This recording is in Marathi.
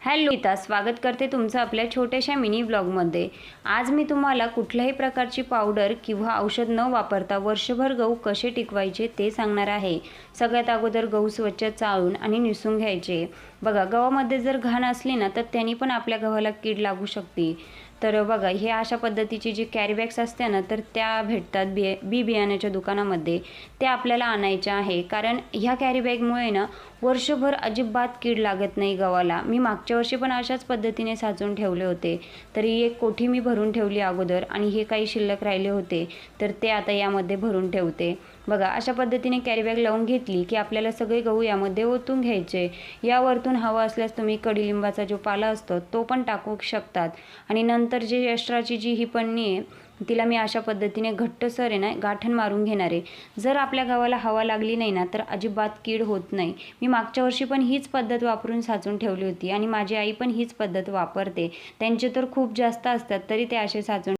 हॅलो गीता, स्वागत करते तुमचं आपल्या छोट्याशा मिनी ब्लॉगमध्ये। आज मी तुम्हाला कुठल्याही प्रकारची पावडर किंवा औषध न वापरता वर्षभर गहू कसे टिकवायचे ते सांगणार आहे। सगळ्यात अगोदर गहू स्वच्छ चाळून आणि निसून घ्यायचे। बघा, गव्हामध्ये जर घाण असली ना तर त्यांनी पण आपल्या गव्हाला कीड लागू शकते। तर बघा, हे अशा पद्धतीची जी कॅरी बॅग्स असते ना तर त्या भेटतात बी बियाण्याच्या दुकानामध्ये, ते आपल्याला आणायचे आहे। कारण ह्या कॅरी बॅगमुळे ना वर्षभर अजिबात कीड लागत नाही गव्हाला। मी मागच्या वर्षी पण अशाच पद्धतीने साचवून ठेवले होते। तरी एक कोठी मी भरून ठेवली अगोदर आणि हे काही शिल्लक राहिले होते तर ते आता यामध्ये भरून ठेवते। बघा, अशा पद्धतीने कॅरी बॅग लावून घेतली की आपल्याला सगळे गहू यामध्ये ओतून घ्यायचे। यावरतून हवा असल्यास तुम्ही कडुलिंबाचा जो पाला असतो तो पण टाकू शकतात। आणि नंतर जे एक्स्ट्राची जी ही पन्नी आहे तिला मी अशा पद्धतीने घट्टसर आहे ना गाठण मारून घेणार आहे। जर आपल्या गव्हाला हवा लागली नाही ना तर अजिबात कीड होत नाही। मी मागच्या वर्षी पण हीच पद्धत वापरून साचून ठेवली होती आणि माझी आई पण हीच पद्धत वापरते। त्यांचे तर खूप जास्त असतात तरी ते असे साचून